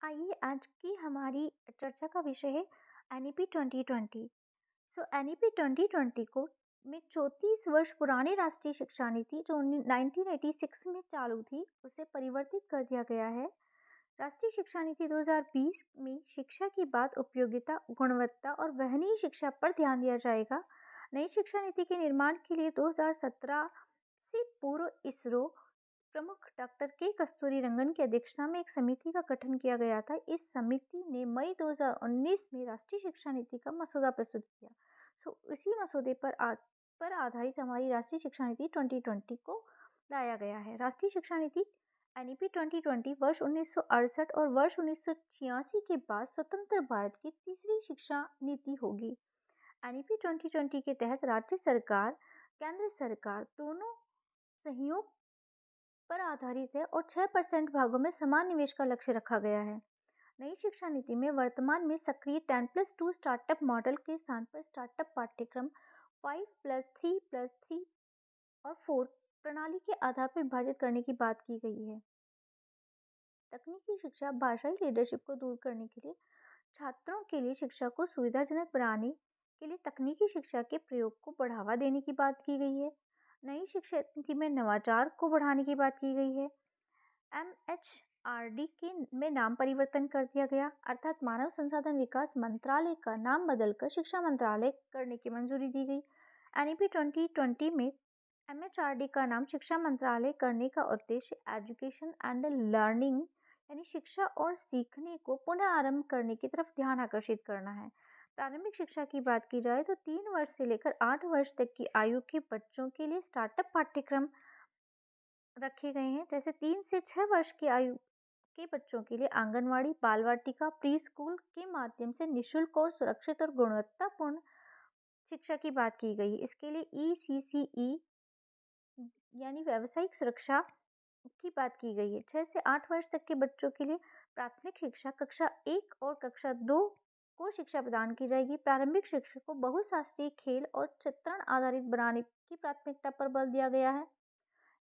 आइए आज की हमारी चर्चा का विषय है एनईपी 2020। एनईपी 2020 को में 34 वर्ष पुरानी राष्ट्रीय शिक्षा नीति जो 1986 में चालू थी उसे परिवर्तित कर दिया गया है। राष्ट्रीय शिक्षा नीति 2020 में शिक्षा की बात उपयोगिता, गुणवत्ता और वहनीय शिक्षा पर ध्यान दिया जाएगा। नई शिक्षा नीति के निर्माण के लिए 2017 से पूर्व इसरो प्रमुख डॉक्टर के कस्तूरी रंगन की अध्यक्षता में एक समिति का गठन किया गया था। इस समिति ने मई 2019 में राष्ट्रीय शिक्षा नीति का मसौदा प्रस्तुत किया। इसी मसौदे पर आधारित हमारी राष्ट्रीय शिक्षा नीति 2020 को लाया गया है। राष्ट्रीय शिक्षा नीति एनईपी 2020 वर्ष 1968 और वर्ष 1986 के बाद स्वतंत्र भारत की तीसरी शिक्षा नीति होगी। एनईपी 2020 के तहत राज्य सरकार, केंद्र सरकार दोनों सहयोग पर आधारित है और 6% भागों में समान निवेश का लक्ष्य रखा गया है। नई शिक्षा नीति में वर्तमान में सक्रिय 10+2 स्टार्टअप मॉडल के स्थान पर स्टार्टअप पाठ्यक्रम 5+3+3 और 4 प्रणाली के आधार पर विभाजित करने की बात की गई है। तकनीकी शिक्षा भाषाई लीडरशिप को दूर करने के लिए छात्रों के लिए शिक्षा को सुविधाजनक बनाने के लिए तकनीकी शिक्षा के प्रयोग को बढ़ावा देने की बात की गई है। नई शिक्षा नीति में नवाचार को बढ़ाने की बात की गई है। MHRD के में नाम परिवर्तन कर दिया गया, अर्थात मानव संसाधन विकास मंत्रालय का नाम बदलकर शिक्षा मंत्रालय करने की मंजूरी दी गई। एनईपी 2020 में MHRD का नाम शिक्षा मंत्रालय करने का उद्देश्य एजुकेशन एंड लर्निंग यानी शिक्षा और सीखने को पुनः आरंभ करने की तरफ ध्यान आकर्षित करना है। प्रारंभिक शिक्षा की बात की जाए तो 3 वर्ष से लेकर 8 वर्ष तक की आयु के बच्चों के लिए स्टार्टअप पाठ्यक्रम रखे गए हैं। जैसे 3 से 6 वर्ष की आयु के बच्चों के लिए आंगनवाड़ी, बाल वाटिका, प्री स्कूल के माध्यम से निःशुल्क और सुरक्षित और गुणवत्तापूर्ण शिक्षा की बात की गई है। इसके लिए ECCE यानी व्यावसायिक सुरक्षा की बात की गई है। 6 से 8 वर्ष तक के बच्चों के लिए प्राथमिक शिक्षा कक्षा 1 और कक्षा 2 को शिक्षा प्रदान की जाएगी। प्रारंभिक शिक्षा को बहुशास्त्रीय खेल और चित्रण आधारित बनाने की प्राथमिकता पर बल दिया गया है।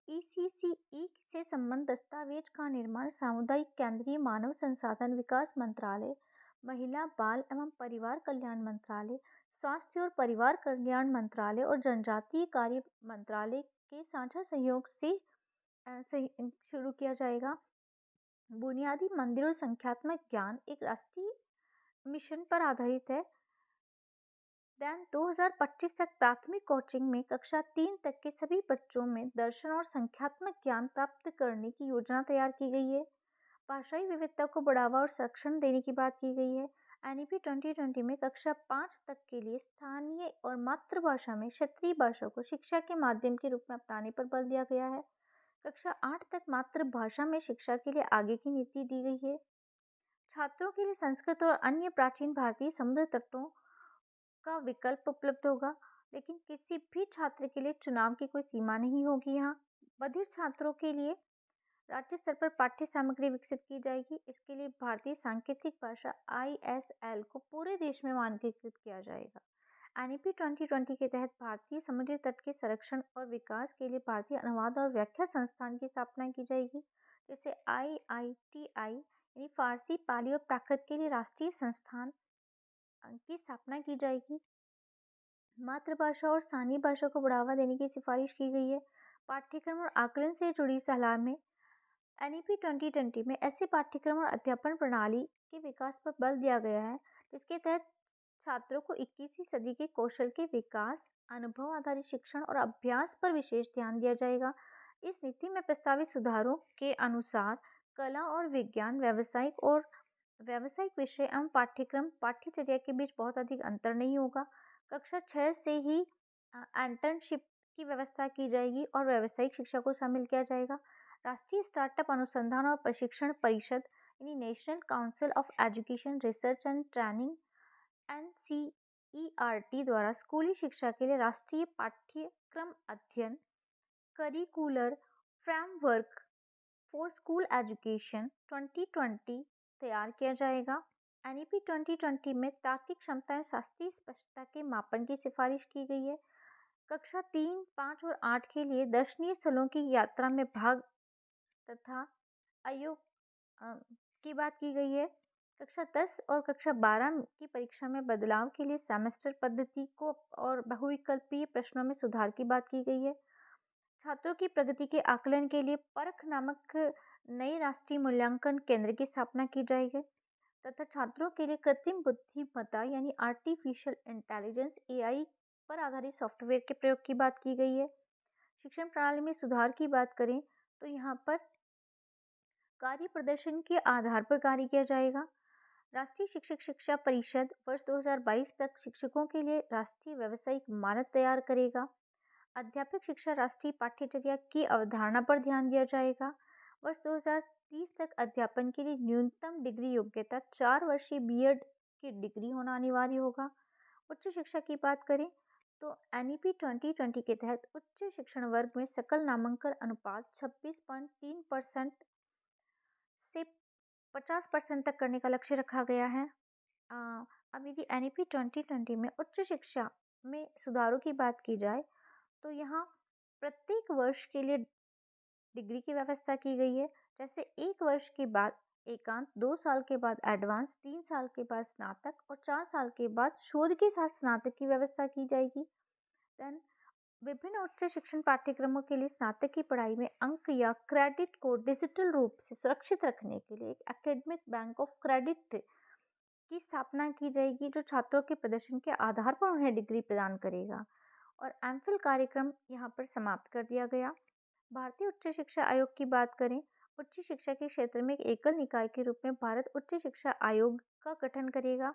ECCE से संबंध दस्तावेज का निर्माण सामुदायिक केंद्रीय मानव संसाधन विकास मंत्रालय, महिला, बाल एवं परिवार कल्याण मंत्रालय, स्वास्थ्य और परिवार कल्याण मंत्रालय और जनजातीय कार्य मंत्रालय के साझा सहयोग से शुरू किया जाएगा। बुनियादी मंदिर और संख्यात्मक ज्ञान एक राष्ट्रीय मिशन पर आधारित है। 2025 तक प्राथमिक कोचिंग में कक्षा 3 तक के सभी बच्चों में दर्शन और संख्यात्मक ज्ञान प्राप्त करने की योजना तैयार की गई है। भाषाई विविधता को बढ़ावा और संरक्षण देने की बात की गई है। एनईपी 2020 में कक्षा 5 तक के लिए स्थानीय और मातृभाषा में क्षेत्रीय भाषा को शिक्षा के माध्यम के रूप में अपनाने पर बल दिया गया है। कक्षा 8 तक मातृभाषा में शिक्षा के लिए आगे की नीति दी गई है। छात्रों के लिए संस्कृत और अन्य प्राचीन भारतीय समुद्र तटों का विकल्प उपलब्ध होगा, लेकिन किसी भी छात्र के लिए चुनाव की कोई सीमा नहीं होगी। यहाँ बधिर छात्रों के लिए राज्य स्तर पर पाठ्य सामग्री विकसित की जाएगी। इसके लिए भारतीय सांकेतिक भाषा ISL को पूरे देश में मानकीकृत किया जाएगा। एनईपी 2020 के तहत भारतीय समुद्री तट के संरक्षण और विकास के लिए भारतीय अनुवाद और व्याख्या संस्थान की स्थापना की जाएगी, जैसे IITI यानी फारसी, पाली और प्राकृत के लिए राष्ट्रीय संस्थान की स्थापना की जाएगी। मातृभाषा और स्थानीय भाषा को बढ़ावा देने की सिफारिश की गई है। पाठ्यक्रम और आकलन से जुड़ी सलाह में एनईपी 2020 में ऐसे पाठ्यक्रम और अध्यापन प्रणाली के विकास पर बल दिया गया है जिसके तहत छात्रों को 21वीं सदी के कौशल के विकास, अनुभव आधारित शिक्षण और अभ्यास पर विशेष ध्यान दिया जाएगा। इस नीति में प्रस्तावित सुधारों के अनुसार कला और विज्ञान, व्यावसायिक विषय एवं पाठ्यक्रम पाठ्यचर्या के बीच बहुत अधिक अंतर नहीं होगा। कक्षा 6 से ही इंटर्नशिप की व्यवस्था की जाएगी और व्यावसायिक शिक्षा को शामिल किया जाएगा। राष्ट्रीय स्टार्टअप अनुसंधान और प्रशिक्षण परिषद यानी national council of education research and training NCERT द्वारा स्कूली शिक्षा के लिए राष्ट्रीय पाठ्यक्रम अध्ययन curricular framework for school education 2020 तैयार किया जाएगा। एनईपी 2020 में तार्किक क्षमता एवं शास्त्रीय स्पष्टता के मापन की सिफारिश की गई है। कक्षा 3, 5 और 8 के लिए दर्शनीय स्थलों की यात्रा में भाग तथा की बात की गई है। कक्षा 10 और कक्षा 12 की परीक्षा में बदलाव के लिए सेमेस्टर पद्धति को और बहुविकल्पीय प्रश्नों में सुधार की बात की गई है। छात्रों की प्रगति के आकलन के लिए परख नामक नए राष्ट्रीय मूल्यांकन केंद्र की स्थापना की जाएगी तथा छात्रों के लिए कृत्रिम बुद्धिमत्ता यानी आर्टिफिशियल इंटेलिजेंस एआई पर आधारित सॉफ्टवेयर के प्रयोग की बात की गई है। शिक्षण प्रणाली में सुधार की बात करें तो यहाँ पर कार्य प्रदर्शन के आधार पर कार्य किया जाएगा। राष्ट्रीय शिक्षक शिक्षा परिषद वर्ष 2022 तक शिक्षकों के लिए राष्ट्रीय व्यावसायिक मानक तैयार करेगा। अध्यापक शिक्षा राष्ट्रीय पाठ्यचर्या की अवधारणा पर ध्यान दिया जाएगा। वर्ष 2030 तक अध्यापन के लिए न्यूनतम डिग्री योग्यता 4 वर्षीय बीएड की डिग्री होना अनिवार्य होगा। उच्च शिक्षा की बात करें तो एनईपी 2020 के तहत उच्च शिक्षण वर्ग में सकल नामांकन अनुपात 26.3% से 50% तक करने का लक्ष्य रखा गया है। अब यदि एनईपी 2020 में उच्च शिक्षा में सुधारों की बात की जाए तो यहाँ प्रत्येक वर्ष के लिए डिग्री की व्यवस्था की गई है। जैसे 1 वर्ष के बाद एकांत, 2 साल के बाद एडवांस, 3 साल के बाद स्नातक और 4 साल के बाद शोध के साथ स्नातक की व्यवस्था की जाएगी। देन विभिन्न उच्च शिक्षण पाठ्यक्रमों के लिए स्नातक की पढ़ाई में अंक या क्रेडिट को डिजिटल रूप से सुरक्षित रखने के लिए एक एकेडमिक बैंक ऑफ क्रेडिट की स्थापना की जाएगी जो छात्रों के प्रदर्शन के आधार पर उन्हें डिग्री प्रदान करेगा। और एमफिल कार्यक्रम यहाँ पर समाप्त कर दिया गया। भारतीय उच्च शिक्षा आयोग की बात करें, उच्च शिक्षा के क्षेत्र में एक एकल निकाय के रूप में भारत उच्च शिक्षा आयोग का गठन करेगा,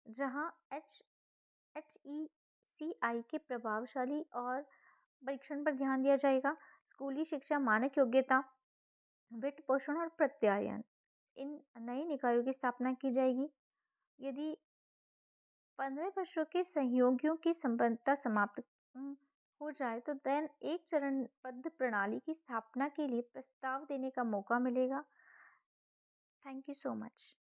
जहां HECI के प्रभावशाली और परीक्षण पर ध्यान दिया जाएगा। स्कूली शिक्षा मानक योग्यता, वित्त पोषण और प्रत्यायन, इन नए निकायों की स्थापना की जाएगी। यदि 15 वर्षों के सहयोगियों की संबद्धता समाप्त हो जाए तो देन एक चरणबद्ध प्रणाली की स्थापना के लिए प्रस्ताव देने का मौका मिलेगा। Thank you so much.